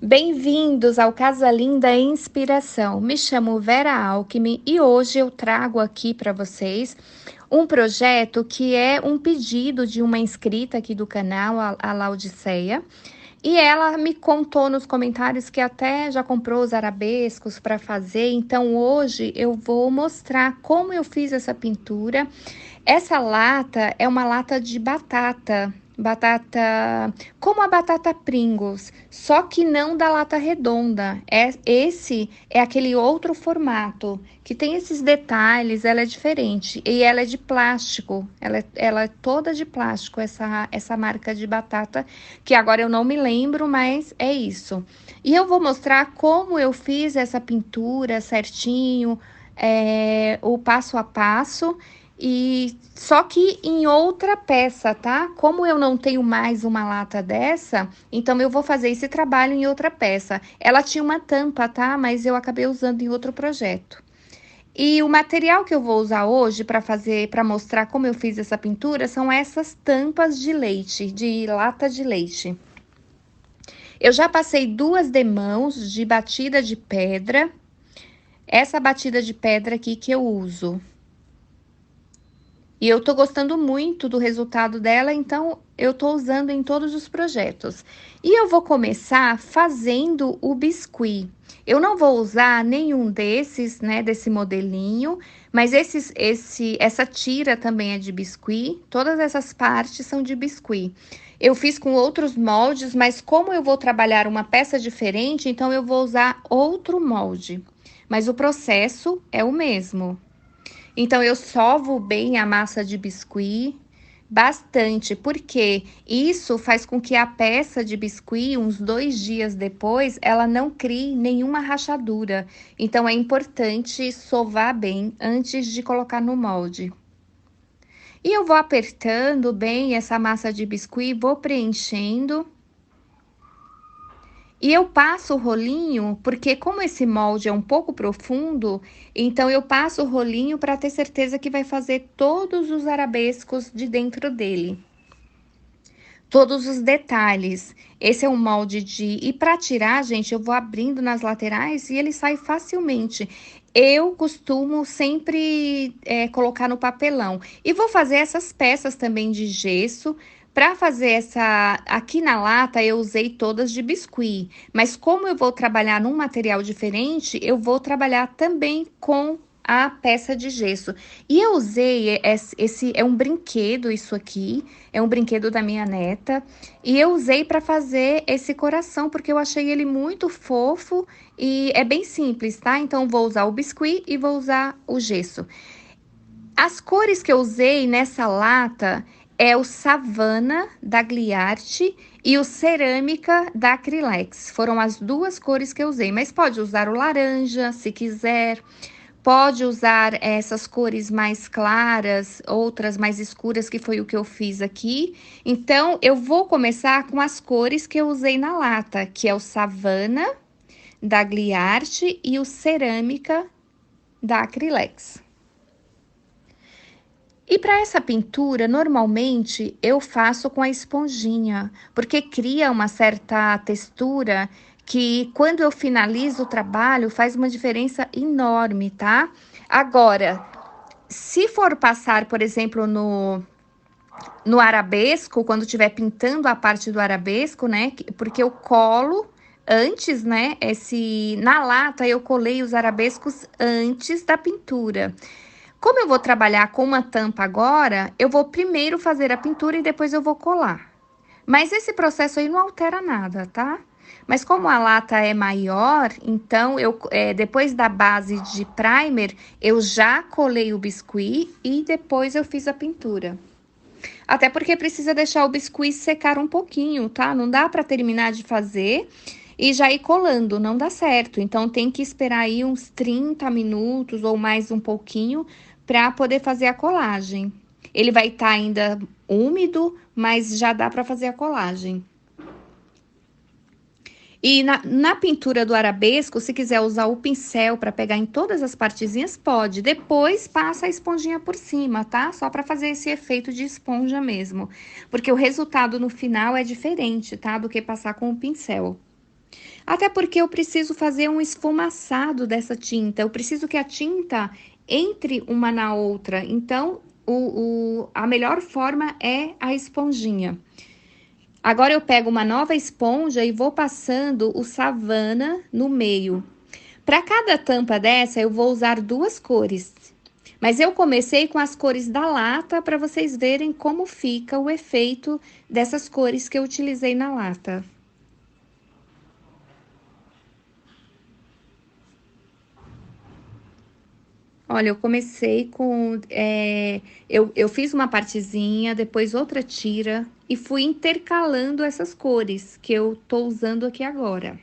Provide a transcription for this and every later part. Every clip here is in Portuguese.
Bem-vindos ao Casa Linda Inspiração. Me chamo Vera Alckmin e hoje eu trago aqui para vocês um projeto que é um pedido de uma inscrita aqui do canal, a Laudiceia. E ela me contou nos comentários que até já comprou os arabescos para fazer. Então hoje eu vou mostrar como eu fiz essa pintura. Essa lata é uma lata de batata como a batata Pringles, só que não da lata redonda. Esse é aquele outro formato que tem esses detalhes. Ela é diferente e ela é de plástico. Ela é toda de plástico, essa marca de batata, que agora eu não me lembro, mas é isso. E eu vou mostrar como eu fiz essa pintura certinho, o passo a passo. E só que em outra peça, tá? Como eu não tenho mais uma lata dessa, então eu vou fazer esse trabalho em outra peça. Ela tinha uma tampa, tá? Mas eu acabei usando em outro projeto. E o material que eu vou usar hoje para mostrar como eu fiz essa pintura são essas tampas de leite, de lata de leite. Eu já passei 2 demãos de batida de pedra. Essa batida de pedra aqui que eu uso. E eu tô gostando muito do resultado dela, então eu tô usando em todos os projetos. E eu vou começar fazendo o biscuit. Eu não vou usar nenhum desses, né, desse modelinho, mas essa tira também é de biscuit. Todas essas partes são de biscuit. Eu fiz com outros moldes, mas como eu vou trabalhar uma peça diferente, então eu vou usar outro molde. Mas o processo é o mesmo. Então, eu sovo bem a massa de biscuit, bastante, porque isso faz com que a peça de biscuit, uns 2 dias depois, ela não crie nenhuma rachadura. Então, é importante sovar bem antes de colocar no molde. E eu vou apertando bem essa massa de biscuit, vou preenchendo. E eu passo o rolinho, porque como esse molde é um pouco profundo, então eu passo o rolinho para ter certeza que vai fazer todos os arabescos de dentro dele. Todos os detalhes. Esse é um molde de... E para tirar, gente, eu vou abrindo nas laterais e ele sai facilmente. Eu costumo sempre colocar no papelão. E vou fazer essas peças também de gesso. Para fazer aqui na lata, eu usei todas de biscuit, mas como eu vou trabalhar num material diferente, eu vou trabalhar também com a peça de gesso. E eu usei é um brinquedo, isso aqui, é um brinquedo da minha neta, e eu usei para fazer esse coração, porque eu achei ele muito fofo e é bem simples, tá? Então, vou usar o biscuit e vou usar o gesso. As cores que eu usei nessa lata é o Savana da Gliarte e o Cerâmica da Acrylex. Foram as 2 cores que eu usei, mas pode usar o laranja se quiser. Pode usar essas cores mais claras, outras mais escuras, que foi o que eu fiz aqui. Então, eu vou começar com as cores que eu usei na lata, que é o Savana da Gliarte e o Cerâmica da Acrylex. E para essa pintura, normalmente, eu faço com a esponjinha, porque cria uma certa textura que, quando eu finalizo o trabalho, faz uma diferença enorme, tá? Agora, se for passar, por exemplo, no arabesco, quando estiver pintando a parte do arabesco, né? Porque eu colo antes, né? Na lata, eu colei os arabescos antes da pintura. Como eu vou trabalhar com uma tampa agora, eu vou primeiro fazer a pintura e depois eu vou colar. Mas esse processo aí não altera nada, tá? Mas como a lata é maior, então depois da base de primer, eu já colei o biscuit e depois eu fiz a pintura. Até porque precisa deixar o biscuit secar um pouquinho, tá? Não dá para terminar de fazer e já ir colando, não dá certo. Então, tem que esperar aí uns 30 minutos ou mais um pouquinho para poder fazer a colagem. Ele vai estar ainda úmido, mas já dá para fazer a colagem. E na pintura do arabesco, se quiser usar o pincel para pegar em todas as partezinhas, pode. Depois passa a esponjinha por cima, tá? Só para fazer esse efeito de esponja mesmo. Porque o resultado no final é diferente, tá? Do que passar com o pincel. Até porque eu preciso fazer um esfumaçado dessa tinta. Eu preciso que a tinta entre uma na outra. Então, a melhor forma é a esponjinha. Agora eu pego uma nova esponja e vou passando o Savana no meio. Para cada tampa dessa, eu vou usar duas cores. Mas eu comecei com as cores da lata para vocês verem como fica o efeito dessas cores que eu utilizei na lata. Olha, eu comecei com. Eu fiz uma partezinha, depois outra tira e fui intercalando essas cores que eu tô usando aqui agora.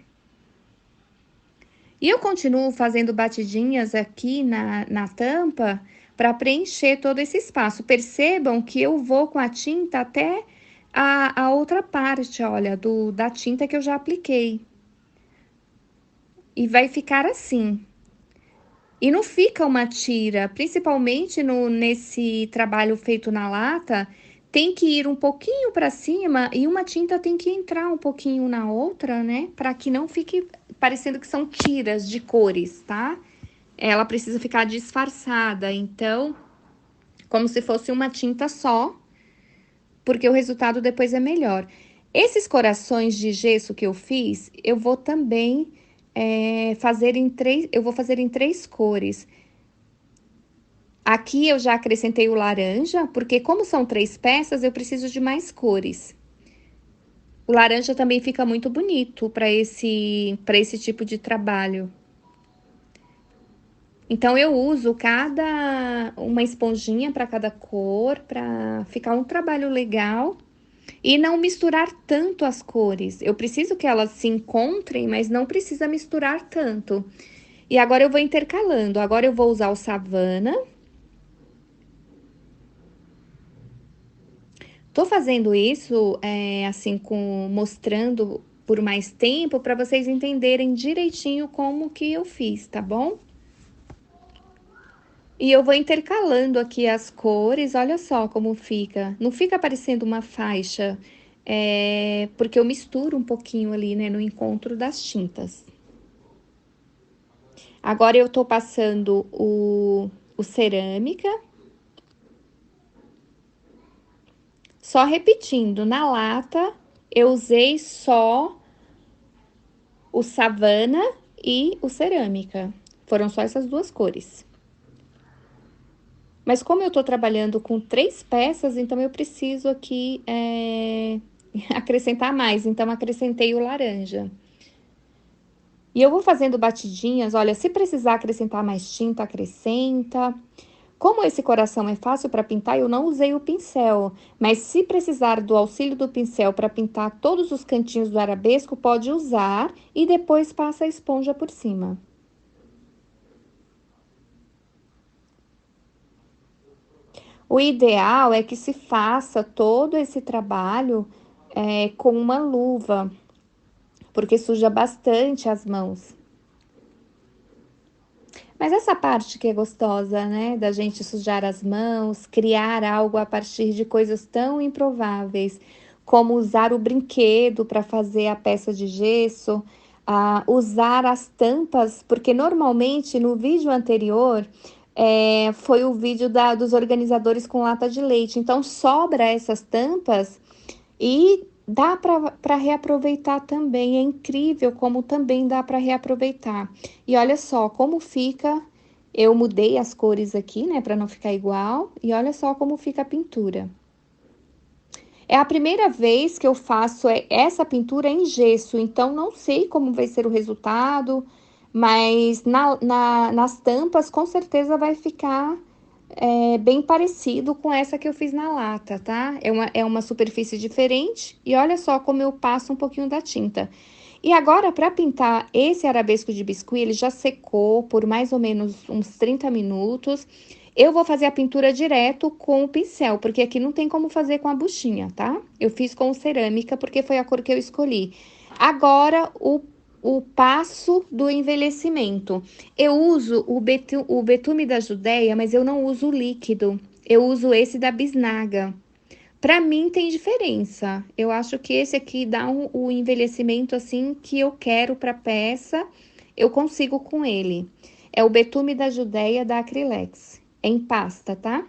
E eu continuo fazendo batidinhas aqui na tampa para preencher todo esse espaço. Percebam que eu vou com a tinta até a outra parte, olha, da tinta que eu já apliquei. E vai ficar assim. E não fica uma tira, principalmente nesse trabalho feito na lata, tem que ir um pouquinho para cima e uma tinta tem que entrar um pouquinho na outra, né? Para que não fique parecendo que são tiras de cores, tá? Ela precisa ficar disfarçada, então, como se fosse uma tinta só, porque o resultado depois é melhor. Esses corações de gesso que eu fiz, eu vou também fazer eu vou fazer em três cores. Aqui eu já acrescentei o laranja, porque como são três peças, eu preciso de mais cores. O laranja também fica muito bonito para esse tipo de trabalho. Então, eu uso uma esponjinha para cada cor, para ficar um trabalho legal e não misturar tanto as cores. Eu preciso que elas se encontrem, mas não precisa misturar tanto. E agora eu vou intercalando. Agora eu vou usar o Savana. Tô fazendo isso, assim, mostrando por mais tempo para vocês entenderem direitinho como que eu fiz, tá bom? E eu vou intercalando aqui as cores, olha só como fica. Não fica parecendo uma faixa, porque eu misturo um pouquinho ali, né, no encontro das tintas. Agora eu tô passando o cerâmica. Só repetindo, na lata eu usei só o savana e o cerâmica. Foram só essas duas cores. Mas como eu tô trabalhando com três peças, então eu preciso aqui acrescentar mais. Então, acrescentei o laranja. E eu vou fazendo batidinhas, olha, se precisar acrescentar mais tinta, acrescenta. Como esse coração é fácil para pintar, eu não usei o pincel, mas se precisar do auxílio do pincel para pintar todos os cantinhos do arabesco, pode usar e depois passa a esponja por cima. O ideal é que se faça todo esse trabalho com uma luva, porque suja bastante as mãos. Mas essa parte que é gostosa, né? Da gente sujar as mãos, criar algo a partir de coisas tão improváveis, como usar o brinquedo para fazer a peça de gesso, usar as tampas, porque normalmente no vídeo anterior foi o vídeo dos organizadores com lata de leite. Então, sobra essas tampas e dá para reaproveitar também. É incrível como também dá para reaproveitar. E olha só como fica. Eu mudei as cores aqui, né, para não ficar igual. E olha só como fica a pintura. É a primeira vez que eu faço essa pintura em gesso, então não sei como vai ser o resultado, mas nas tampas com certeza vai ficar bem parecido com essa que eu fiz na lata, tá? É uma superfície diferente e olha só como eu passo um pouquinho da tinta. E agora, para pintar esse arabesco de biscuit, ele já secou por mais ou menos uns 30 minutos. Eu vou fazer a pintura direto com o pincel, porque aqui não tem como fazer com a buchinha, tá? Eu fiz com cerâmica porque foi a cor que eu escolhi. Agora, o passo do envelhecimento. Eu uso o betume da Judéia, mas eu não uso o líquido. Eu uso esse da Bisnaga. Para mim tem diferença. Eu acho que esse aqui dá o envelhecimento assim que eu quero para peça. Eu consigo com ele. É o betume da Judéia da Acrylex. É em pasta, tá?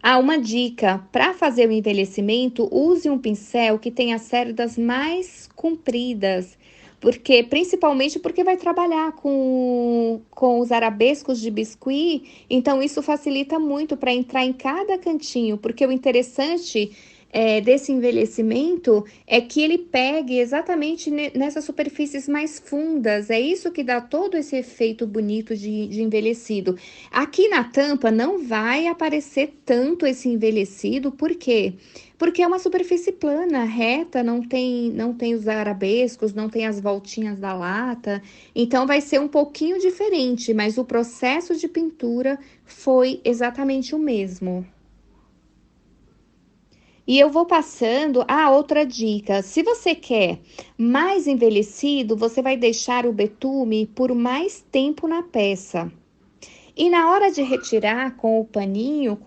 Ah, uma dica: para fazer o envelhecimento, use um pincel que tenha cerdas mais compridas, porque principalmente porque vai trabalhar com os arabescos de biscuit, então isso facilita muito para entrar em cada cantinho, porque o interessante desse envelhecimento é que ele pegue exatamente nessas superfícies mais fundas. É isso que dá todo esse efeito bonito de envelhecido. Aqui na tampa não vai aparecer tanto esse envelhecido, por quê? Porque é uma superfície plana, reta, não tem os arabescos, não tem as voltinhas da lata. Então vai ser um pouquinho diferente, mas o processo de pintura foi exatamente o mesmo. E eu vou passando. Ah, outra dica: se você quer mais envelhecido, você vai deixar o betume por mais tempo na peça. E na hora de retirar com o paninho,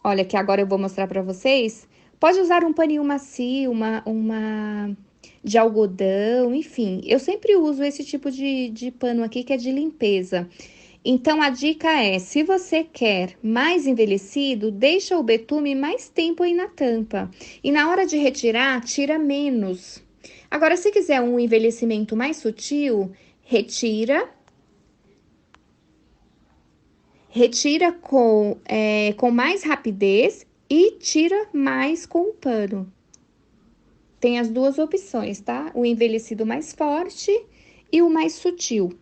olha, que agora eu vou mostrar para vocês. Pode usar um paninho macio, uma de algodão, enfim. Eu sempre uso esse tipo de pano aqui que é de limpeza. Então, a dica é: se você quer mais envelhecido, deixa o betume mais tempo aí na tampa. E na hora de retirar, tira menos. Agora, se quiser um envelhecimento mais sutil, retira com mais rapidez e tira mais com o pano. Tem as duas opções, tá? O envelhecido mais forte e o mais sutil.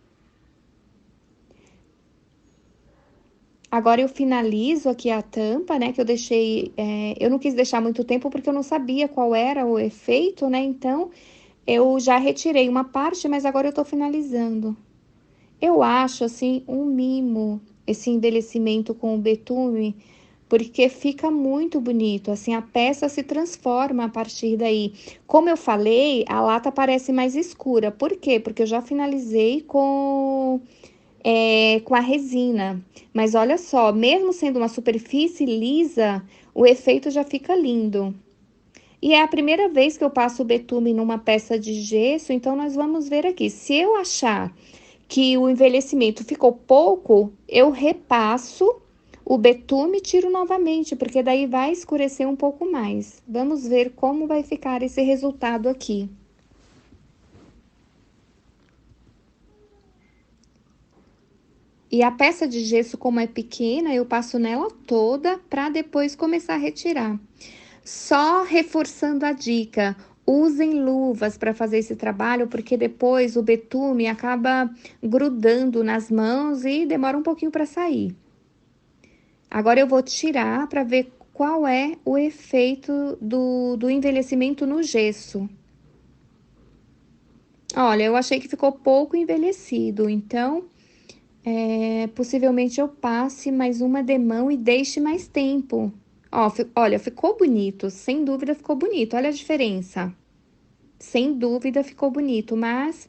Agora eu finalizo aqui a tampa, né? Que eu deixei. Eu não quis deixar muito tempo porque eu não sabia qual era o efeito, né? Então eu já retirei uma parte, mas agora eu tô finalizando. Eu acho assim um mimo esse envelhecimento com o betume, porque fica muito bonito, assim a peça se transforma a partir daí. Como eu falei, a lata parece mais escura. Por quê? Porque eu já finalizei com a resina. Mas olha só, mesmo sendo uma superfície lisa, o efeito já fica lindo. E é a primeira vez que eu passo o betume numa peça de gesso, então nós vamos ver aqui. Se eu achar que o envelhecimento ficou pouco, eu repasso o betume e tiro novamente, porque daí vai escurecer um pouco mais. Vamos ver como vai ficar esse resultado aqui. E a peça de gesso, como é pequena, eu passo nela toda para depois começar a retirar. Só reforçando a dica: usem luvas para fazer esse trabalho, porque depois o betume acaba grudando nas mãos e demora um pouquinho para sair. Agora eu vou tirar para ver qual é o efeito do envelhecimento no gesso. Olha, eu achei que ficou pouco envelhecido, então possivelmente eu passe mais uma demão e deixe mais tempo. Ó, olha, ficou bonito, sem dúvida ficou bonito. Olha a diferença. Sem dúvida ficou bonito, mas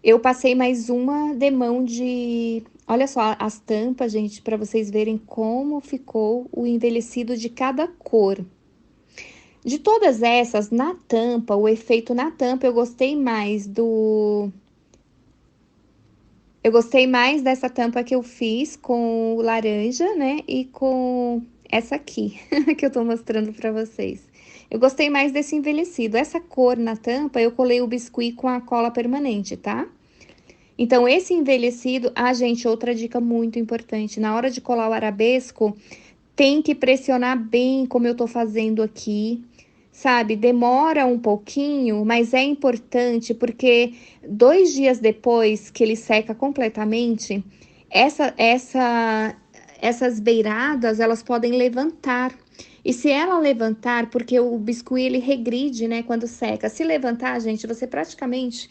eu passei mais uma demão de. Olha só as tampas, gente, para vocês verem como ficou o envelhecido de cada cor. De todas essas, na tampa, o efeito na tampa, eu gostei mais dessa tampa que eu fiz com o laranja, né? E com essa aqui, que eu tô mostrando pra vocês. Eu gostei mais desse envelhecido. Essa cor na tampa, eu colei o biscuit com a cola permanente, tá? Então, esse envelhecido... Ah, gente, outra dica muito importante. Na hora de colar o arabesco, tem que pressionar bem, como eu tô fazendo aqui, sabe? Demora um pouquinho, mas é importante porque 2 dias depois que ele seca completamente, essas beiradas elas podem levantar. E se ela levantar, porque o biscuit ele regride, né, quando seca. Se levantar, gente, você praticamente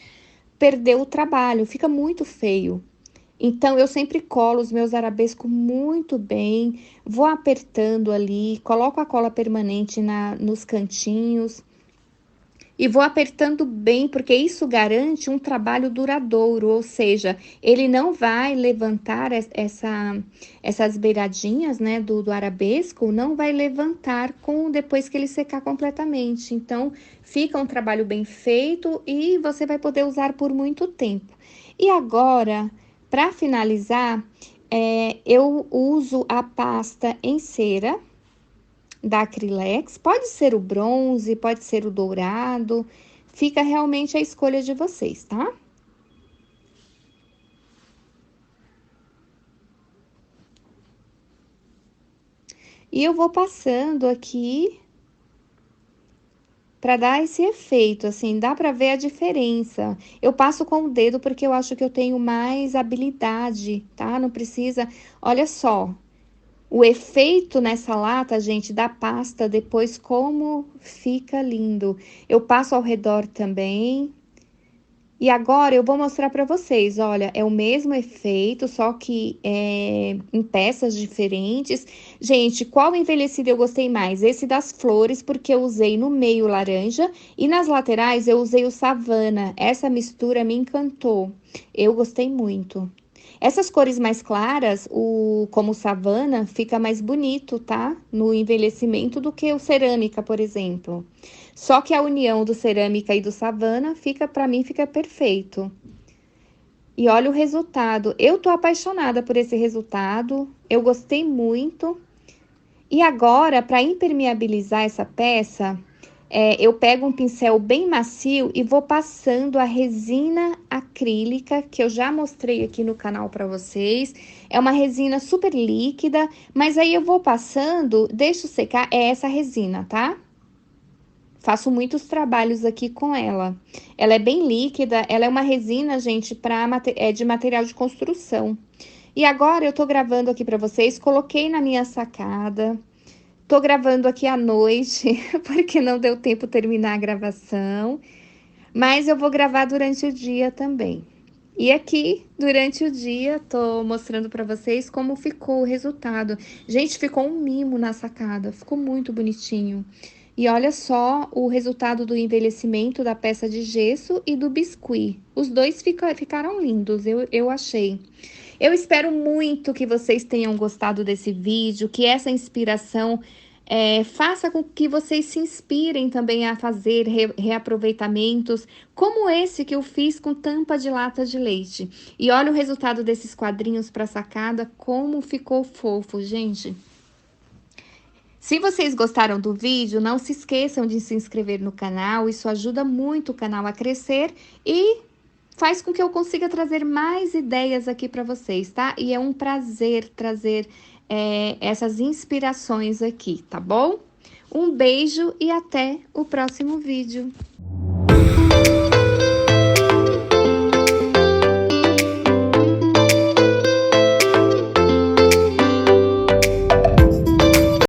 perdeu o trabalho, fica muito feio. Então, eu sempre colo os meus arabescos muito bem, vou apertando ali, coloco a cola permanente nos cantinhos e vou apertando bem, porque isso garante um trabalho duradouro, ou seja, ele não vai levantar essas beiradinhas, né, do arabesco, não vai levantar depois que ele secar completamente. Então, fica um trabalho bem feito e você vai poder usar por muito tempo. E agora, para finalizar, eu uso a pasta em cera da Acrylex, pode ser o bronze, pode ser o dourado, fica realmente a escolha de vocês, tá? E eu vou passando aqui para dar esse efeito, assim, dá para ver a diferença. Eu passo com o dedo porque eu acho que eu tenho mais habilidade, tá? Não precisa. Olha só, o efeito nessa lata, gente, da pasta, depois como fica lindo. Eu passo ao redor também. E agora eu vou mostrar para vocês, olha, é o mesmo efeito, só que em peças diferentes. Gente, qual envelhecido eu gostei mais? Esse das flores, porque eu usei no meio laranja e nas laterais eu usei o savana. Essa mistura me encantou, eu gostei muito. Essas cores mais claras, como o savana, fica mais bonito, tá? No envelhecimento do que o cerâmica, por exemplo. Só que a união do cerâmica e do savana fica, para mim, fica perfeito. E olha o resultado. Eu tô apaixonada por esse resultado. Eu gostei muito. E agora, para impermeabilizar essa peça, eu pego um pincel bem macio e vou passando a resina acrílica, que eu já mostrei aqui no canal para vocês. É uma resina super líquida, mas aí eu vou passando, deixo secar, é essa resina, tá? Faço muitos trabalhos aqui com ela. Ela é bem líquida, ela é uma resina, gente, de material de construção. E agora eu tô gravando aqui para vocês, coloquei na minha sacada. Tô gravando aqui à noite, porque não deu tempo terminar a gravação, mas eu vou gravar durante o dia também. E aqui, durante o dia, tô mostrando para vocês como ficou o resultado. Gente, ficou um mimo na sacada, ficou muito bonitinho. E olha só o resultado do envelhecimento da peça de gesso e do biscuit. Os dois ficaram lindos, eu achei. Eu espero muito que vocês tenham gostado desse vídeo, que essa inspiração faça com que vocês se inspirem também a fazer reaproveitamentos, como esse que eu fiz com tampa de lata de leite. E olha o resultado desses quadrinhos para sacada, como ficou fofo, gente. Se vocês gostaram do vídeo, não se esqueçam de se inscrever no canal, isso ajuda muito o canal a crescer e faz com que eu consiga trazer mais ideias aqui para vocês, tá? E é um prazer trazer essas inspirações aqui, tá bom? Um beijo e até o próximo vídeo.